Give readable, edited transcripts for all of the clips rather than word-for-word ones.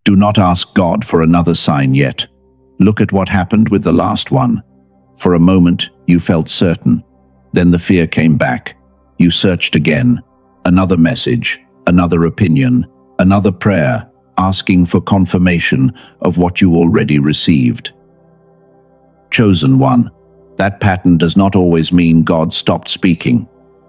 Do not ask God for another sign yet. Look at what happened with the last one. For a moment, you felt certain. Then the fear came back. You searched again. Another message, another opinion, another prayer, asking for confirmation of what you already received. Chosen one. That pattern does not always mean God stopped speaking.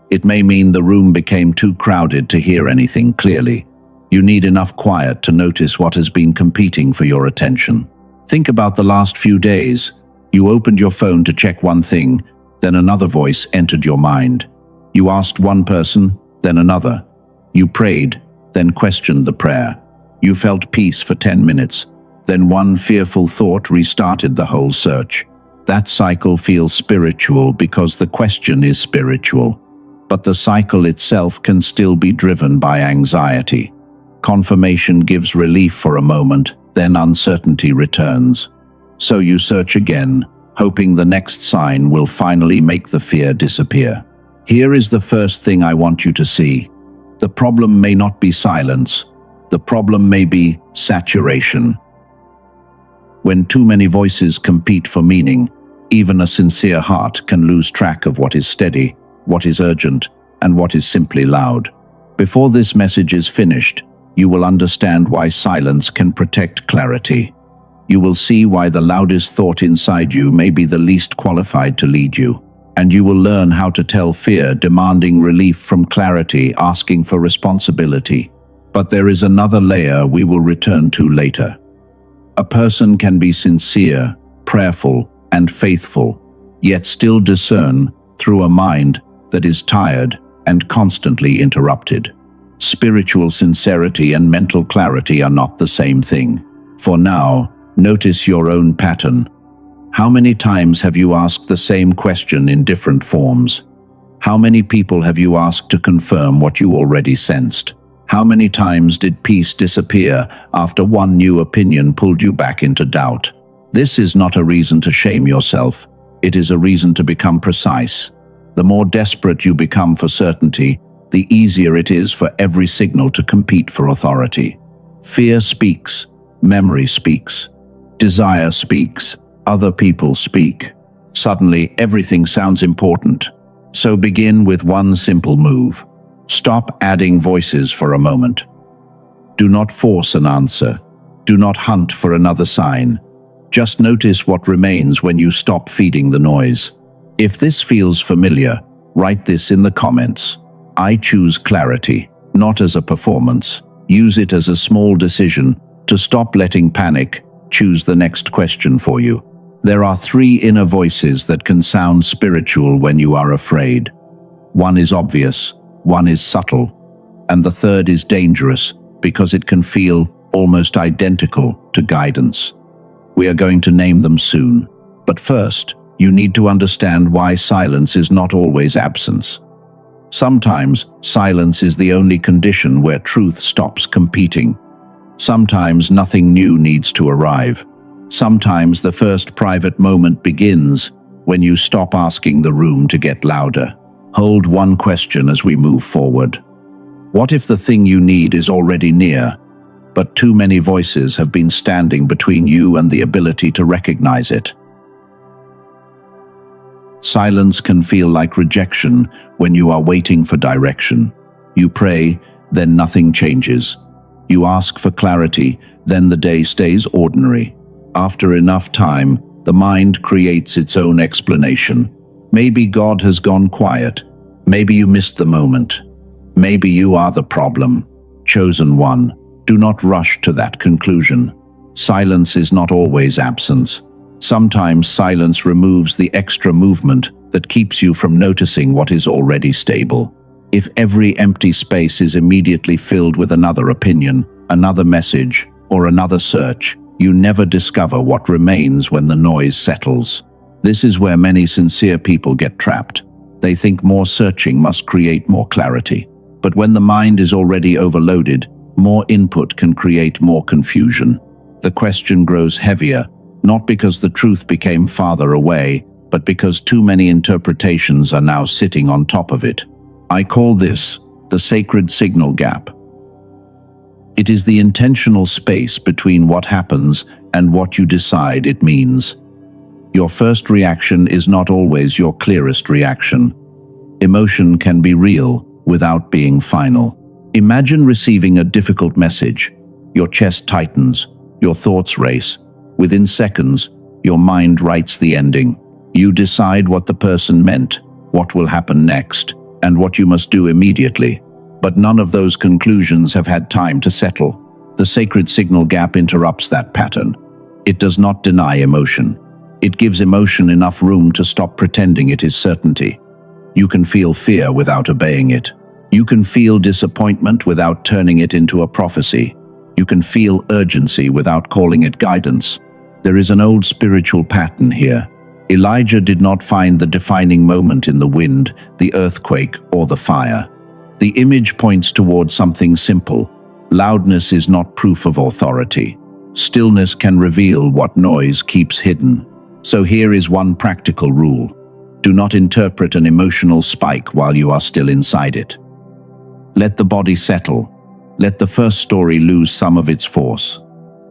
It may mean the room became too crowded to hear anything clearly. You need enough quiet to notice what has been competing for your attention. Think about the last few days. You opened your phone to check one thing, then another voice entered your mind. You asked one person, then another. You prayed, then questioned the prayer. You felt peace for 10 minutes, then one fearful thought restarted the whole search. That cycle feels spiritual because the question is spiritual. But the cycle itself can still be driven by anxiety. Confirmation gives relief for a moment, then uncertainty returns. So you search again, hoping the next sign will finally make the fear disappear. Here is the first thing I want you to see. The problem may not be silence. The problem may be saturation. When too many voices compete for meaning, even a sincere heart can lose track of what is steady, what is urgent, and what is simply loud. Before this message is finished, you will understand why silence can protect clarity. You will see why the loudest thought inside you may be the least qualified to lead you. And you will learn how to tell fear demanding relief from clarity, asking for responsibility. But there is another layer we will return to later. A person can be sincere, prayerful, and faithful, yet still discern through a mind that is tired and constantly interrupted. Spiritual sincerity and mental clarity are not the same thing. For now, notice your own pattern. How many times have you asked the same question in different forms? How many people have you asked to confirm what you already sensed? How many times did peace disappear after one new opinion pulled you back into doubt? This is not a reason to shame yourself. It is a reason to become precise. The more desperate you become for certainty, the easier it is for every signal to compete for authority. Fear speaks, memory speaks, desire speaks, other people speak. Suddenly, everything sounds important. So begin with one simple move. Stop adding voices for a moment. Do not force an answer. Do not hunt for another sign. Just notice what remains when you stop feeding the noise. If this feels familiar, write this in the comments. I choose clarity, not as a performance. Use it as a small decision to stop letting panic choose the next question for you. There are 3 inner voices that can sound spiritual when you are afraid. One is obvious, one is subtle, and the third is dangerous because it can feel almost identical to guidance. We are going to name them soon, but first, you need to understand why silence is not always absence. Sometimes, silence is the only condition where truth stops competing. Sometimes nothing new needs to arrive. Sometimes the first private moment begins when you stop asking the room to get louder. Hold one question as we move forward. What if the thing you need is already near, but too many voices have been standing between you and the ability to recognize it? Silence can feel like rejection when you are waiting for direction. You pray, then nothing changes. You ask for clarity, then the day stays ordinary. After enough time, the mind creates its own explanation. Maybe God has gone quiet. Maybe you missed the moment. Maybe you are the problem. Chosen one, do not rush to that conclusion. Silence is not always absence. Sometimes silence removes the extra movement that keeps you from noticing what is already stable. If every empty space is immediately filled with another opinion, another message, or another search, you never discover what remains when the noise settles. This is where many sincere people get trapped. They think more searching must create more clarity. But when the mind is already overloaded, more input can create more confusion. The question grows heavier, not because the truth became farther away, but because too many interpretations are now sitting on top of it. I call this the sacred signal gap. It is the intentional space between what happens and what you decide it means. Your first reaction is not always your clearest reaction. Emotion can be real without being final. Imagine receiving a difficult message. Your chest tightens, your thoughts race. Within seconds, your mind writes the ending. You decide what the person meant, what will happen next, and what you must do immediately. But none of those conclusions have had time to settle. The sacred signal gap interrupts that pattern. It does not deny emotion. It gives emotion enough room to stop pretending it is certainty. You can feel fear without obeying it. You can feel disappointment without turning it into a prophecy. You can feel urgency without calling it guidance. There is an old spiritual pattern here. Elijah did not find the defining moment in the wind, the earthquake, or the fire. The image points toward something simple. Loudness is not proof of authority. Stillness can reveal what noise keeps hidden. So here is one practical rule. Do not interpret an emotional spike while you are still inside it. Let the body settle. Let the first story lose some of its force.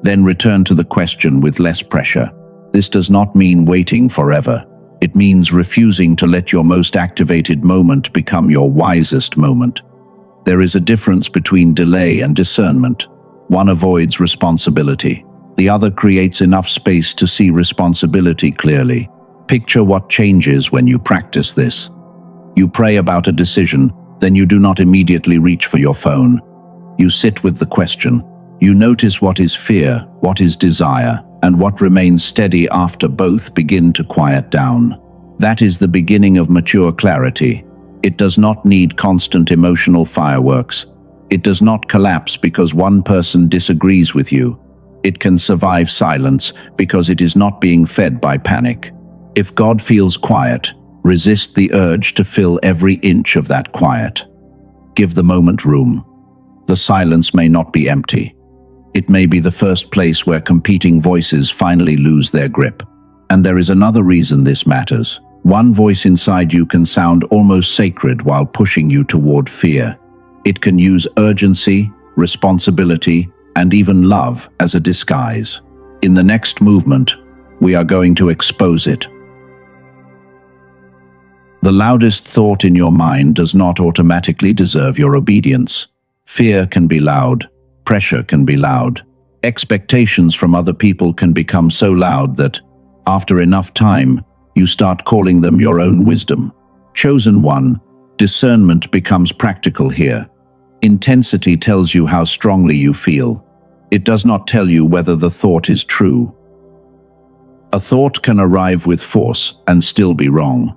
Then return to the question with less pressure. This does not mean waiting forever. It means refusing to let your most activated moment become your wisest moment. There is a difference between delay and discernment. One avoids responsibility. The other creates enough space to see responsibility clearly. Picture what changes when you practice this. You pray about a decision, then you do not immediately reach for your phone. You sit with the question. You notice what is fear, what is desire, and what remains steady after both begin to quiet down. That is the beginning of mature clarity. It does not need constant emotional fireworks. It does not collapse because one person disagrees with you. It can survive silence because it is not being fed by panic. If God feels quiet, resist the urge to fill every inch of that quiet. Give the moment room. The silence may not be empty. It may be the first place where competing voices finally lose their grip. And there is another reason this matters. One voice inside you can sound almost sacred while pushing you toward fear. It can use urgency, responsibility, and even love as a disguise. In the next movement, we are going to expose it. The loudest thought in your mind does not automatically deserve your obedience. Fear can be loud. Pressure can be loud. Expectations from other people can become so loud that, after enough time, you start calling them your own wisdom. Chosen one, discernment becomes practical here. Intensity tells you how strongly you feel. It does not tell you whether the thought is true. A thought can arrive with force and still be wrong.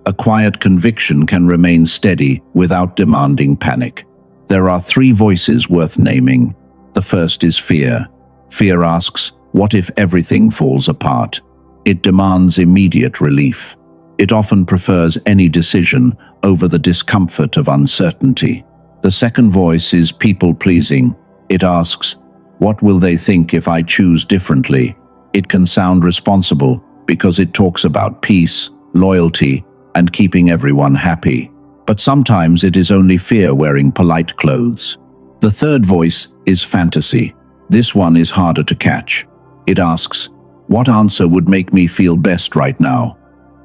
A quiet conviction can remain steady without demanding panic. There are three voices worth naming. The first is fear. Fear asks, what if everything falls apart? It demands immediate relief. It often prefers any decision over the discomfort of uncertainty. The second voice is people-pleasing. It asks, what will they think if I choose differently? It can sound responsible because it talks about peace, loyalty, and keeping everyone happy. But sometimes it is only fear wearing polite clothes. The third voice is fantasy. This one is harder to catch. It asks, what answer would make me feel best right now?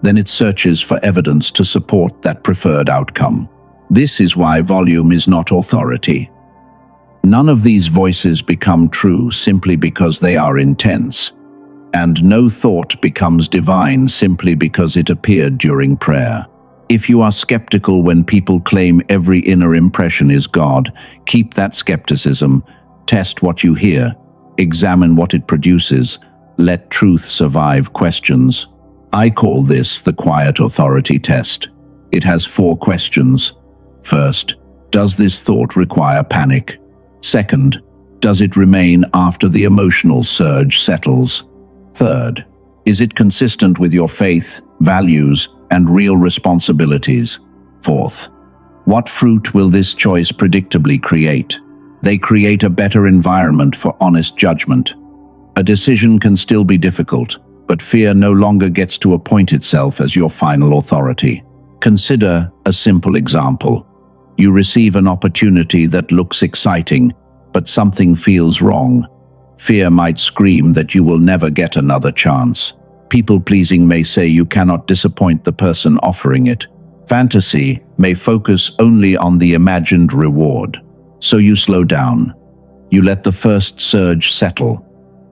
Then it searches for evidence to support that preferred outcome. This is why volume is not authority. None of these voices become true simply because they are intense. And no thought becomes divine simply because it appeared during prayer. If you are skeptical when people claim every inner impression is God, keep that skepticism, test what you hear, examine what it produces, let truth survive questions. I call this the quiet authority test. It has 4 questions. First, does this thought require panic? Second, does it remain after the emotional surge settles? Third, is it consistent with your faith, values, and real responsibilities? Fourth, what fruit will this choice predictably create? They create a better environment for honest judgment. A decision can still be difficult, but fear no longer gets to appoint itself as your final authority. Consider a simple example. You receive an opportunity that looks exciting, but something feels wrong. Fear might scream that you will never get another chance. People-pleasing may say you cannot disappoint the person offering it. Fantasy may focus only on the imagined reward. So you slow down. You let the first surge settle.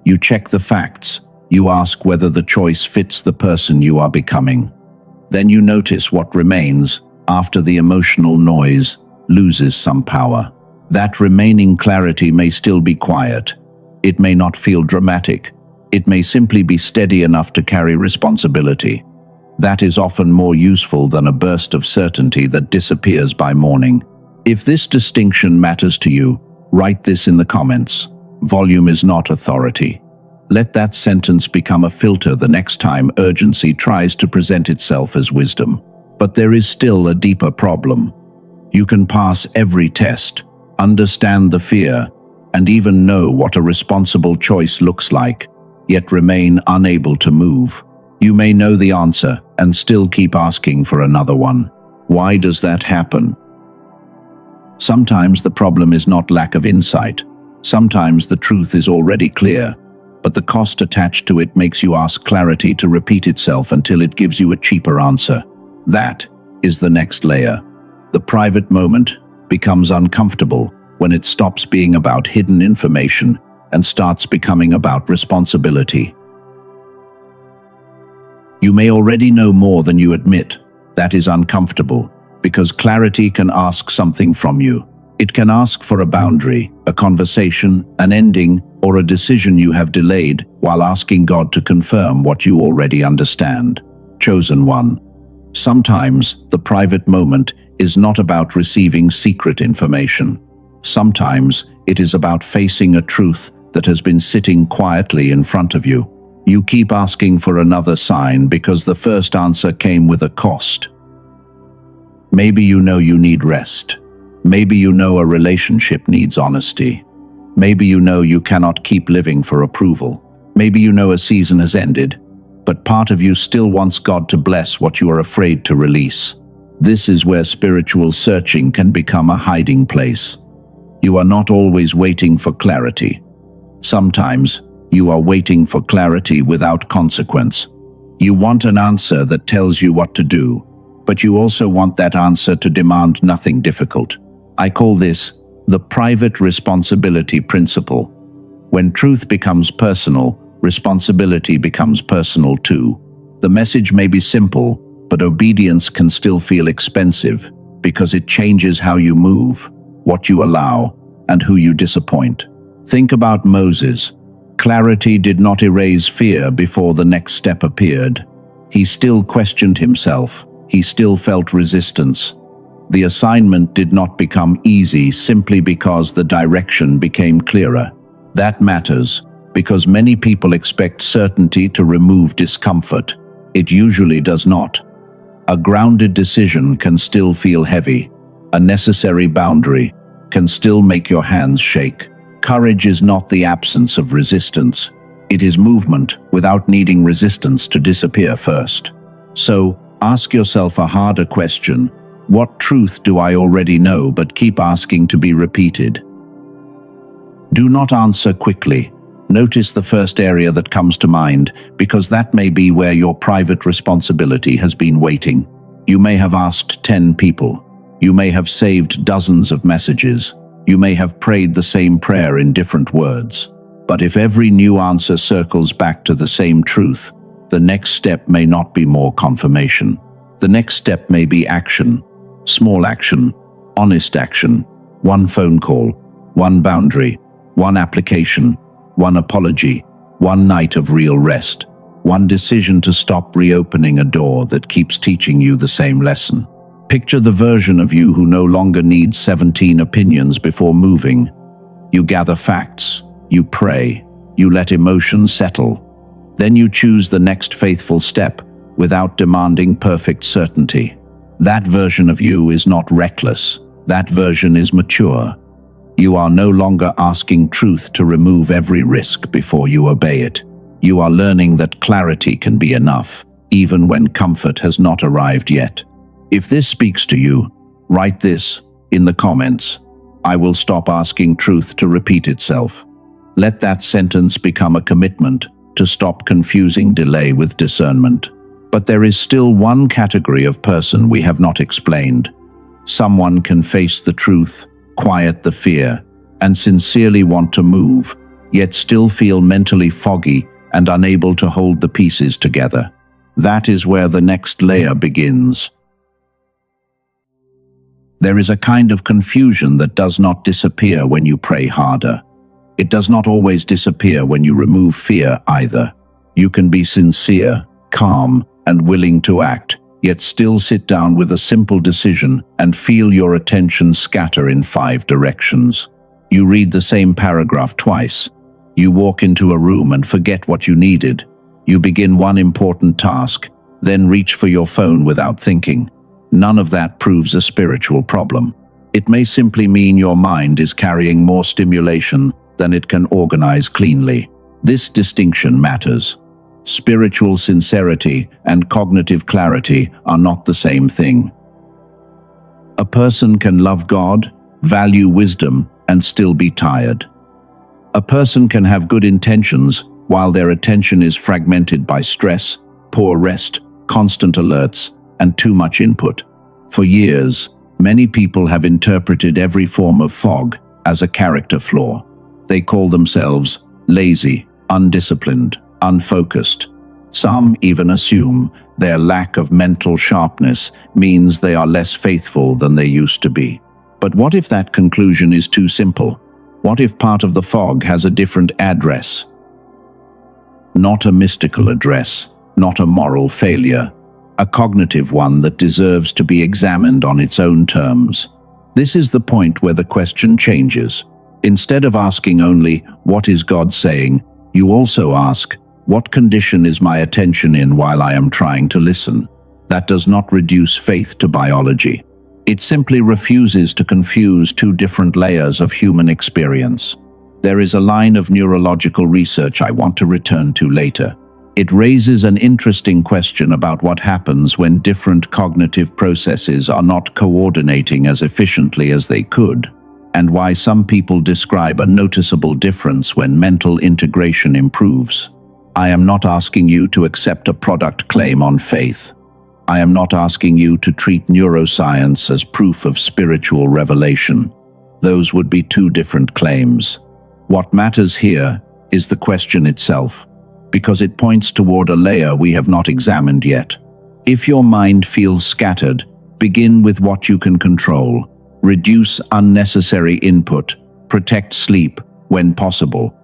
You check the facts. You ask whether the choice fits the person you are becoming. Then you notice what remains after the emotional noise loses some power. That remaining clarity may still be quiet. It may not feel dramatic. It may simply be steady enough to carry responsibility. That is often more useful than a burst of certainty that disappears by morning. If this distinction matters to you, write this in the comments. Volume is not authority. Let that sentence become a filter the next time urgency tries to present itself as wisdom. But there is still a deeper problem. You can pass every test, understand the fear, and even know what a responsible choice looks like, yet remain unable to move. You may know the answer and still keep asking for another one. Why does that happen? Sometimes the problem is not lack of insight. Sometimes the truth is already clear, but the cost attached to it makes you ask clarity to repeat itself until it gives you a cheaper answer. That is the next layer. The private moment becomes uncomfortable when it stops being about hidden information and starts becoming about responsibility. You may already know more than you admit. That is uncomfortable, because clarity can ask something from you. It can ask for a boundary, a conversation, an ending, or a decision you have delayed while asking God to confirm what you already understand. Chosen one. Sometimes the private moment is not about receiving secret information. Sometimes it is about facing a truth that has been sitting quietly in front of you. You keep asking for another sign because the first answer came with a cost. Maybe you know you need rest. Maybe you know a relationship needs honesty. Maybe you know you cannot keep living for approval. Maybe you know a season has ended, but part of you still wants God to bless what you are afraid to release. This is where spiritual searching can become a hiding place. You are not always waiting for clarity. Sometimes you are waiting for clarity without consequence. You want an answer that tells you what to do, but you also want that answer to demand nothing difficult. I call this the private responsibility principle. When truth becomes personal, responsibility becomes personal too. The message may be simple, but obedience can still feel expensive because it changes how you move, what you allow, and who you disappoint. Think about Moses. Clarity did not erase fear before the next step appeared. He still questioned himself. He still felt resistance. The assignment did not become easy simply because the direction became clearer. That matters, because many people expect certainty to remove discomfort. It usually does not. A grounded decision can still feel heavy. A necessary boundary can still make your hands shake. Courage is not the absence of resistance. It is movement without needing resistance to disappear first. So, ask yourself a harder question. What truth do I already know but keep asking to be repeated? Do not answer quickly. Notice the first area that comes to mind, because that may be where your private responsibility has been waiting. You may have asked 10 people. You may have saved dozens of messages. You may have prayed the same prayer in different words. But if every new answer circles back to the same truth, the next step may not be more confirmation. The next step may be action. Small action, honest action, one phone call, one boundary, one application, one apology, one night of real rest, one decision to stop reopening a door that keeps teaching you the same lesson. Picture the version of you who no longer needs 17 opinions before moving. You gather facts, you pray, you let emotions settle. Then you choose the next faithful step without demanding perfect certainty. That version of you is not reckless. That version is mature. You are no longer asking truth to remove every risk before you obey it. You are learning that clarity can be enough, even when comfort has not arrived yet. If this speaks to you, write this in the comments. I will stop asking truth to repeat itself. Let that sentence become a commitment to stop confusing delay with discernment. But there is still one category of person we have not explained. Someone can face the truth, quiet the fear, and sincerely want to move, yet still feel mentally foggy and unable to hold the pieces together. That is where the next layer begins. There is a kind of confusion that does not disappear when you pray harder. It does not always disappear when you remove fear either. You can be sincere, calm, and willing to act, yet still sit down with a simple decision and feel your attention scatter in 5 directions. You read the same paragraph twice. You walk into a room and forget what you needed. You begin one important task, then reach for your phone without thinking. None of that proves a spiritual problem. It may simply mean your mind is carrying more stimulation than it can organize cleanly. This distinction matters. Spiritual sincerity and cognitive clarity are not the same thing. A person can love God, value wisdom, and still be tired. A person can have good intentions while their attention is fragmented by stress, poor rest, constant alerts, and too much input. For years, many people have interpreted every form of fog as a character flaw. They call themselves lazy, undisciplined, unfocused. Some even assume their lack of mental sharpness means they are less faithful than they used to be. But what if that conclusion is too simple? What if part of the fog has a different address? Not a mystical address, not a moral failure, a cognitive one that deserves to be examined on its own terms. This is the point where the question changes. Instead of asking only, "What is God saying?" you also ask, "What condition is my attention in while I am trying to listen?" That does not reduce faith to biology. It simply refuses to confuse 2 different layers of human experience. There is a line of neurological research I want to return to later. It raises an interesting question about what happens when different cognitive processes are not coordinating as efficiently as they could, and why some people describe a noticeable difference when mental integration improves. I am not asking you to accept a product claim on faith. I am not asking you to treat neuroscience as proof of spiritual revelation. Those would be 2 different claims. What matters here is the question itself, because it points toward a layer we have not examined yet. If your mind feels scattered, begin with what you can control. Reduce unnecessary input. Protect sleep when possible.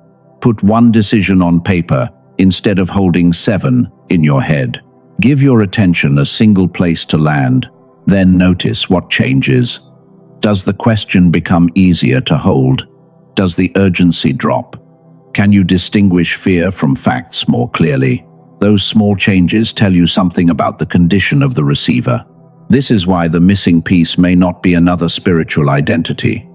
Put 1 decision on paper instead of holding 7 in your head. Give your attention a single place to land, then notice what changes. Does the question become easier to hold? Does the urgency drop? Can you distinguish fear from facts more clearly? Those small changes tell you something about the condition of the receiver. This is why the missing piece may not be another spiritual identity.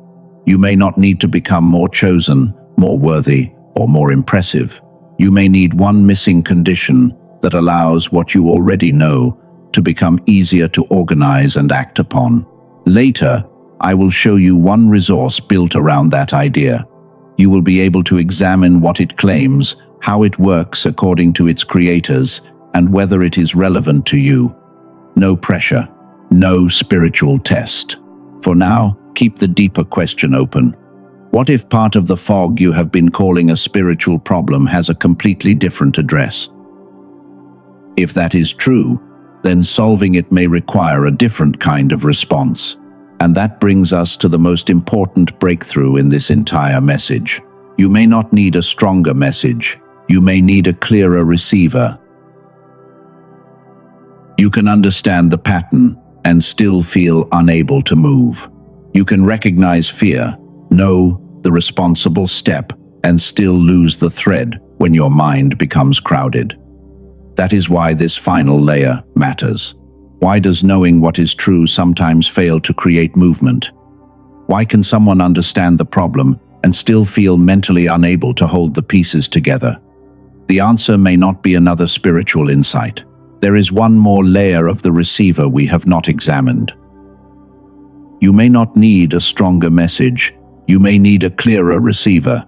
You may not need to become more chosen, more worthy, or more impressive. You may need one missing condition that allows what you already know to become easier to organize and act upon. Later, I will show you one resource built around that idea. You will be able to examine what it claims, how it works according to its creators, and whether it is relevant to you. No pressure, no spiritual test. For now, keep the deeper question open. What if part of the fog you have been calling a spiritual problem has a completely different address? If that is true, then solving it may require a different kind of response. And that brings us to the most important breakthrough in this entire message. You may not need a stronger message. You may need a clearer receiver. You can understand the pattern and still feel unable to move. You can recognize fear, know the responsible step, and still lose the thread when your mind becomes crowded. That is why this final layer matters. Why does knowing what is true sometimes fail to create movement? Why can someone understand the problem and still feel mentally unable to hold the pieces together? The answer may not be another spiritual insight. There is one more layer of the receiver we have not examined. You may not need a stronger message. You may need a clearer receiver.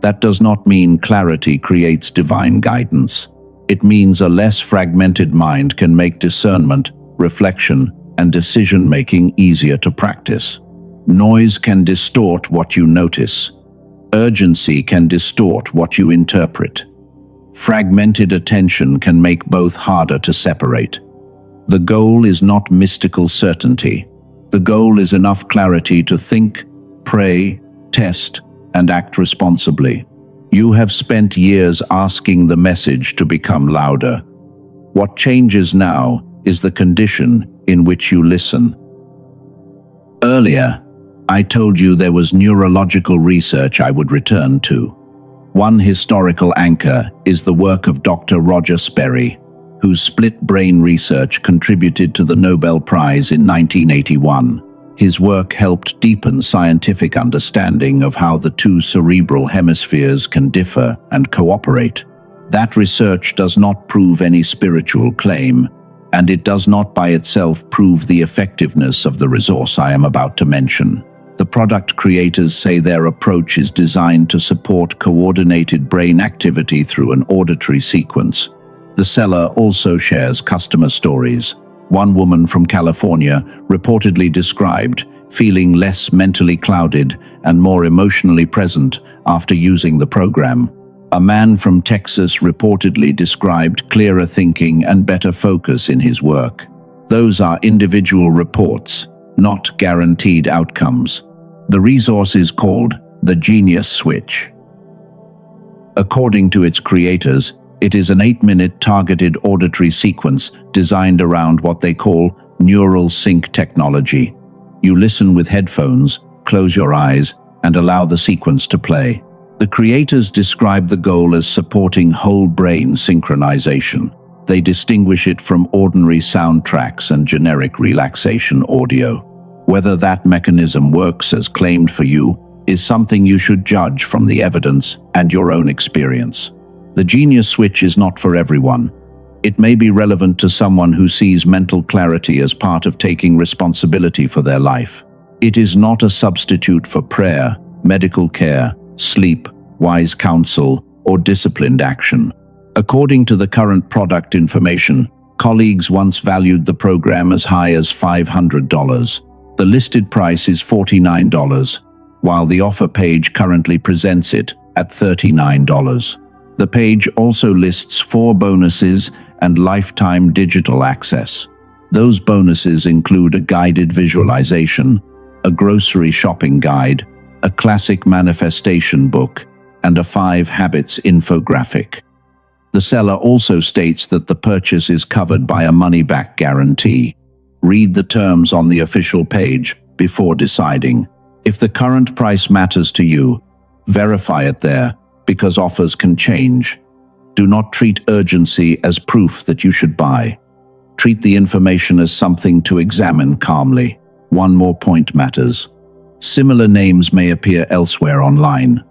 That does not mean clarity creates divine guidance. It means a less fragmented mind can make discernment, reflection, and decision-making easier to practice. Noise can distort what you notice. Urgency can distort what you interpret. Fragmented attention can make both harder to separate. The goal is not mystical certainty. The goal is enough clarity to think, pray, test, and act responsibly. You have spent years asking the message to become louder. What changes now is the condition in which you listen. Earlier, I told you there was neurological research I would return to. One historical anchor is the work of Dr. Roger Sperry, whose split brain research contributed to the Nobel Prize in 1981. His work helped deepen scientific understanding of how the two cerebral hemispheres can differ and cooperate. That research does not prove any spiritual claim, and it does not by itself prove the effectiveness of the resource I am about to mention. The product creators say their approach is designed to support coordinated brain activity through an auditory sequence. The seller also shares customer stories. One woman from California reportedly described feeling less mentally clouded and more emotionally present after using the program. A man from Texas reportedly described clearer thinking and better focus in his work. Those are individual reports, not guaranteed outcomes. The resource is called the Genius Switch. According to its creators, it is an 8-minute targeted auditory sequence designed around what they call neural sync technology. You listen with headphones, close your eyes, and allow the sequence to play. The creators describe the goal as supporting whole brain synchronization. They distinguish it from ordinary soundtracks and generic relaxation audio. Whether that mechanism works as claimed for you is something you should judge from the evidence and your own experience. The Genius Switch is not for everyone. It may be relevant to someone who sees mental clarity as part of taking responsibility for their life. It is not a substitute for prayer, medical care, sleep, wise counsel, or disciplined action. According to the current product information, colleagues once valued the program as high as $500. The listed price is $49, while the offer page currently presents it at $39. The page also lists 4 bonuses and lifetime digital access. Those bonuses include a guided visualization, a grocery shopping guide, a classic manifestation book, and a 5 habits infographic. The seller also states that the purchase is covered by a money-back guarantee. Read the terms on the official page before deciding. If the current price matters to you, verify it there, because offers can change. Do not treat urgency as proof that you should buy. Treat the information as something to examine calmly. One more point matters. Similar names may appear elsewhere online.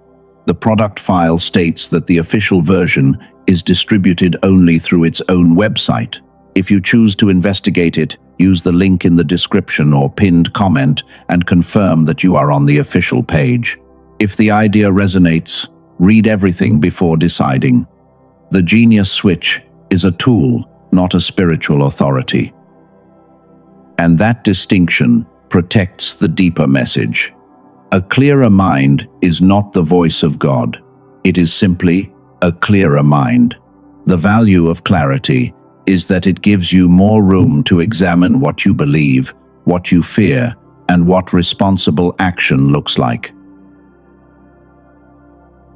The product file states that the official version is distributed only through its own website. If you choose to investigate it, use the link in the description or pinned comment and confirm that you are on the official page. If the idea resonates, read everything before deciding. The Genius Switch is a tool, not a spiritual authority. And that distinction protects the deeper message. A clearer mind is not the voice of God. It is simply a clearer mind. The value of clarity is that it gives you more room to examine what you believe, what you fear, and what responsible action looks like.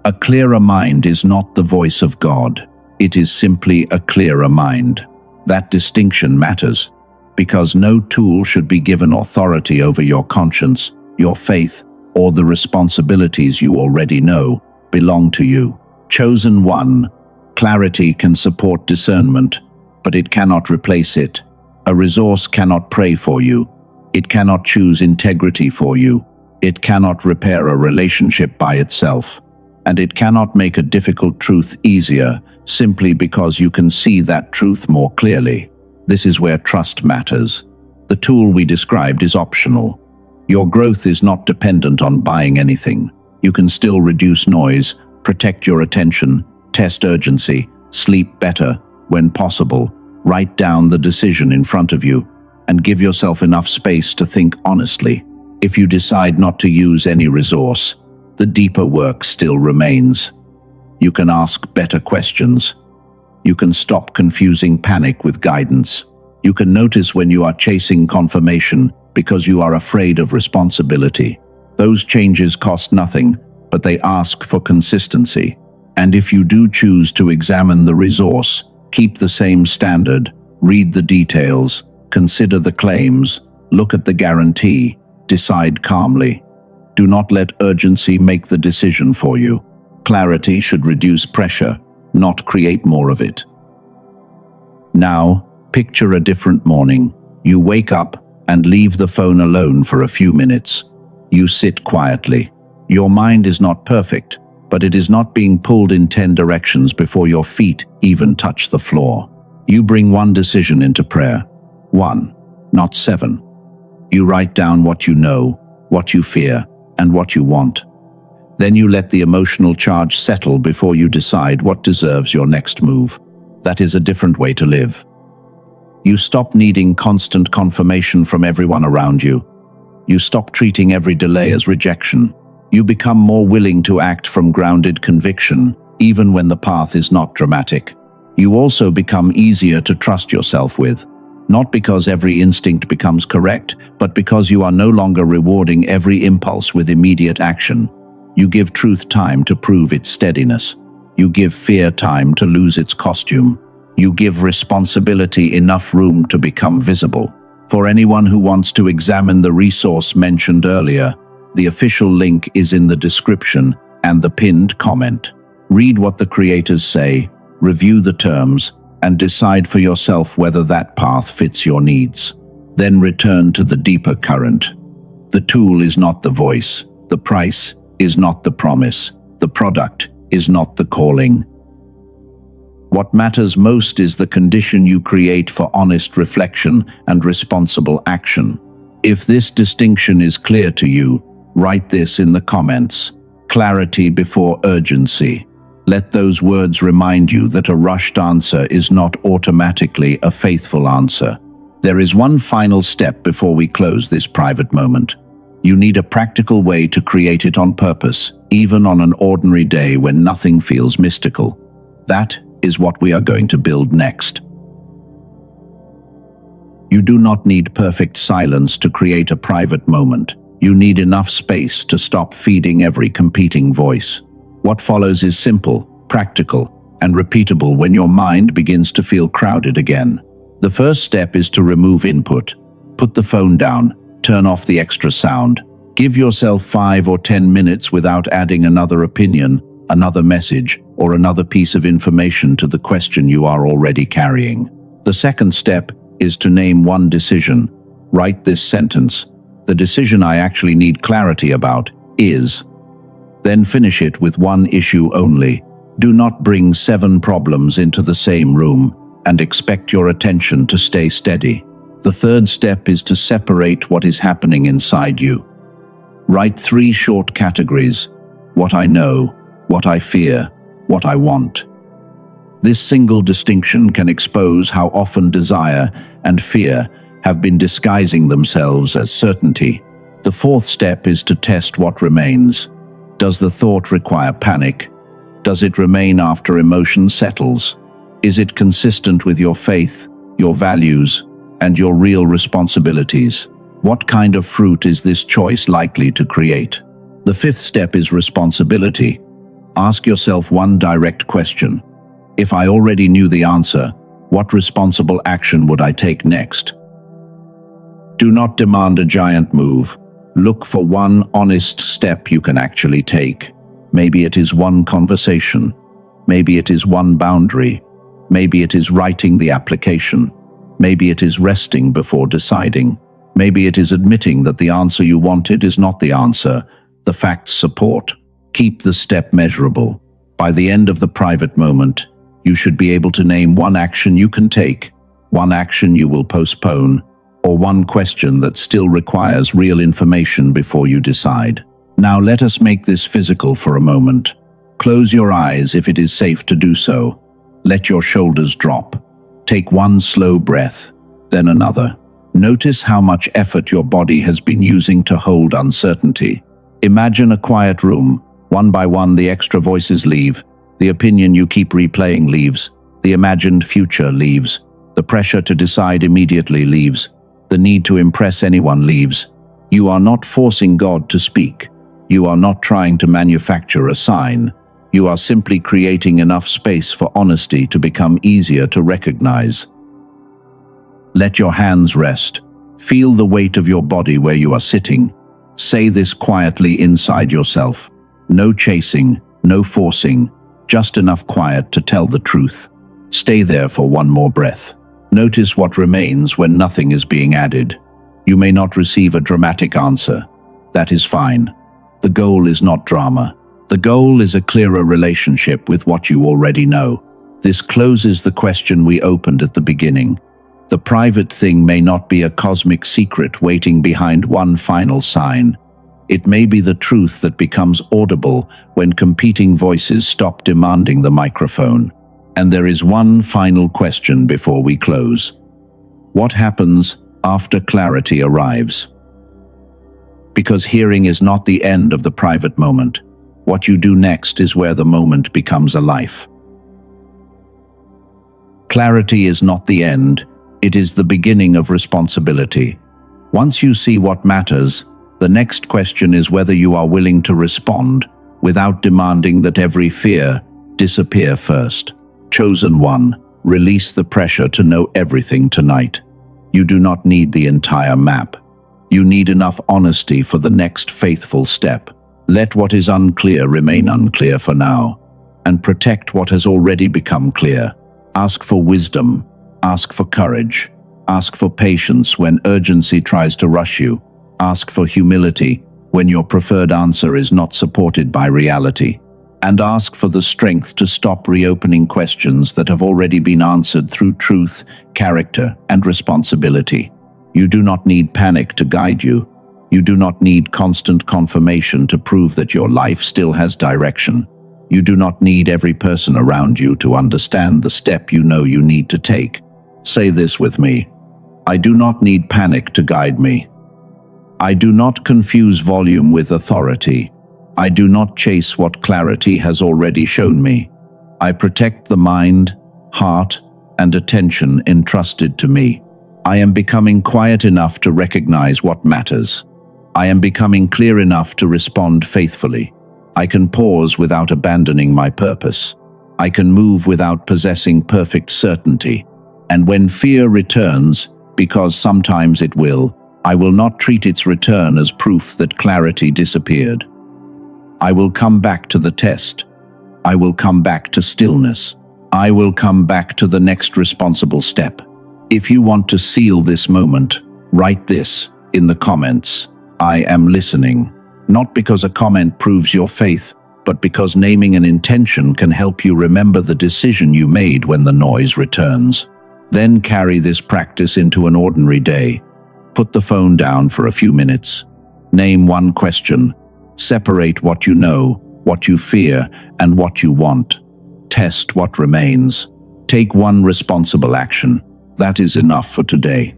A clearer mind is not the voice of God. It is simply a clearer mind. That distinction matters, because no tool should be given authority over your conscience, your faith, or the responsibilities you already know belong to you. Chosen one, clarity can support discernment, but it cannot replace it. A resource cannot pray for you. It cannot choose integrity for you. It cannot repair a relationship by itself. And it cannot make a difficult truth easier simply because you can see that truth more clearly. This is where trust matters. The tool we described is optional. Your growth is not dependent on buying anything. You can still reduce noise, protect your attention, test urgency, sleep better when possible, write down the decision in front of you, and give yourself enough space to think honestly. If you decide not to use any resource, the deeper work still remains. You can ask better questions. You can stop confusing panic with guidance. You can notice when you are chasing confirmation because you are afraid of responsibility. Those changes cost nothing, but they ask for consistency. And if you do choose to examine the resource, keep the same standard, read the details, consider the claims, look at the guarantee, decide calmly. Do not let urgency make the decision for you. Clarity should reduce pressure, not create more of it. Now, picture a different morning. You wake up and leave the phone alone for a few minutes. You sit quietly. Your mind is not perfect, but it is not being pulled in 10 directions before your feet even touch the floor. You bring one decision into prayer. 1, not 7. You write down what you know, what you fear, and what you want. Then you let the emotional charge settle before you decide what deserves your next move. That is a different way to live. You stop needing constant confirmation from everyone around you. You stop treating every delay as rejection. You become more willing to act from grounded conviction, even when the path is not dramatic. You also become easier to trust yourself with, not because every instinct becomes correct, but because you are no longer rewarding every impulse with immediate action. You give truth time to prove its steadiness. You give fear time to lose its costume. You give responsibility enough room to become visible. For anyone who wants to examine the resource mentioned earlier, the official link is in the description and the pinned comment. Read what the creators say, review the terms, and decide for yourself whether that path fits your needs. Then return to the deeper current. The tool is not the voice. The price is not the promise. The product is not the calling. What matters most is the condition you create for honest reflection and responsible action. If this distinction is clear to you, write this in the comments. Clarity before urgency. Let those words remind you that a rushed answer is not automatically a faithful answer. There is one final step before we close this private moment. You need a practical way to create it on purpose, even on an ordinary day when nothing feels mystical. That is what we are going to build next. You do not need perfect silence to create a private moment. You need enough space to stop feeding every competing voice. What follows is simple, practical, and repeatable when your mind begins to feel crowded again. The first step is to remove input. Put the phone down. Turn off the extra sound. Give yourself 5 or 10 minutes without adding another opinion, another message, or another piece of information to the question you are already carrying. The second step is to name one decision. Write this sentence. The decision I actually need clarity about is. Then finish it with one issue only. Do not bring 7 problems into the same room and expect your attention to stay steady. The third step is to separate what is happening inside you. Write 3 short categories: what I know, what I fear, what I want. This single distinction can expose how often desire and fear have been disguising themselves as certainty. The fourth step is to test what remains. Does the thought require panic? Does it remain after emotion settles? Is it consistent with your faith, your values, and your real responsibilities? What kind of fruit is this choice likely to create? The fifth step is responsibility. Ask yourself one direct question. If I already knew the answer, what responsible action would I take next? Do not demand a giant move. Look for one honest step you can actually take. Maybe it is one conversation. Maybe it is one boundary. Maybe it is writing the application. Maybe it is resting before deciding. Maybe it is admitting that the answer you wanted is not the answer. The facts support. Keep the step measurable. By the end of the private moment, you should be able to name one action you can take, one action you will postpone, or one question that still requires real information before you decide. Now let us make this physical for a moment. Close your eyes if it is safe to do so. Let your shoulders drop. Take one slow breath, then another. Notice how much effort your body has been using to hold uncertainty. Imagine a quiet room. One by one, the extra voices leave. The opinion you keep replaying leaves. The imagined future leaves. The pressure to decide immediately leaves. The need to impress anyone leaves. You are not forcing God to speak. You are not trying to manufacture a sign. You are simply creating enough space for honesty to become easier to recognize. Let your hands rest. Feel the weight of your body where you are sitting. Say this quietly inside yourself. No chasing, no forcing, just enough quiet to tell the truth. Stay there for one more breath. Notice what remains when nothing is being added. You may not receive a dramatic answer. That is fine. The goal is not drama. The goal is a clearer relationship with what you already know. This closes the question we opened at the beginning. The private thing may not be a cosmic secret waiting behind one final sign. It may be the truth that becomes audible when competing voices stop demanding the microphone. And there is one final question before we close. What happens after clarity arrives? Because hearing is not the end of the private moment. What you do next is where the moment becomes a life. Clarity is not the end. It is the beginning of responsibility. Once you see what matters, the next question is whether you are willing to respond without demanding that every fear disappear first. Chosen one, release the pressure to know everything tonight. You do not need the entire map. You need enough honesty for the next faithful step. Let what is unclear remain unclear for now, and protect what has already become clear. Ask for wisdom. Ask for courage. Ask for patience when urgency tries to rush you. Ask for humility when your preferred answer is not supported by reality. And ask for the strength to stop reopening questions that have already been answered through truth, character, and responsibility. You do not need panic to guide you. You do not need constant confirmation to prove that your life still has direction. You do not need every person around you to understand the step you know you need to take. Say this with me. I do not need panic to guide me. I do not confuse volume with authority. I do not chase what clarity has already shown me. I protect the mind, heart, and attention entrusted to me. I am becoming quiet enough to recognize what matters. I am becoming clear enough to respond faithfully. I can pause without abandoning my purpose. I can move without possessing perfect certainty. And when fear returns, because sometimes it will, I will not treat its return as proof that clarity disappeared. I will come back to the test. I will come back to stillness. I will come back to the next responsible step. If you want to seal this moment, write this in the comments. I am listening. Not because a comment proves your faith, but because naming an intention can help you remember the decision you made when the noise returns. Then carry this practice into an ordinary day. Put the phone down for a few minutes. Name one question. Separate what you know, what you fear, and what you want. Test what remains. Take one responsible action. That is enough for today.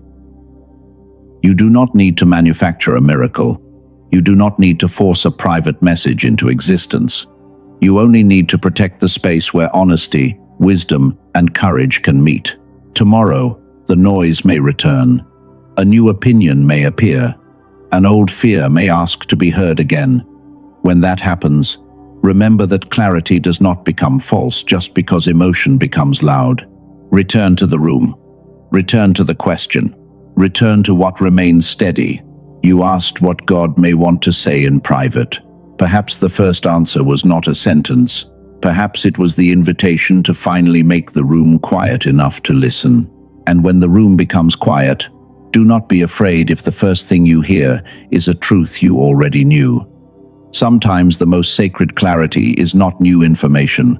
You do not need to manufacture a miracle. You do not need to force a private message into existence. You only need to protect the space where honesty, wisdom, and courage can meet. Tomorrow, the noise may return. A new opinion may appear. An old fear may ask to be heard again. When that happens, remember that clarity does not become false just because emotion becomes loud. Return to the room. Return to the question. Return to what remains steady. You asked what God may want to say in private. Perhaps the first answer was not a sentence. Perhaps it was the invitation to finally make the room quiet enough to listen. And when the room becomes quiet, do not be afraid if the first thing you hear is a truth you already knew. Sometimes the most sacred clarity is not new information.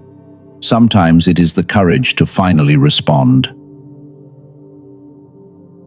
Sometimes it is the courage to finally respond.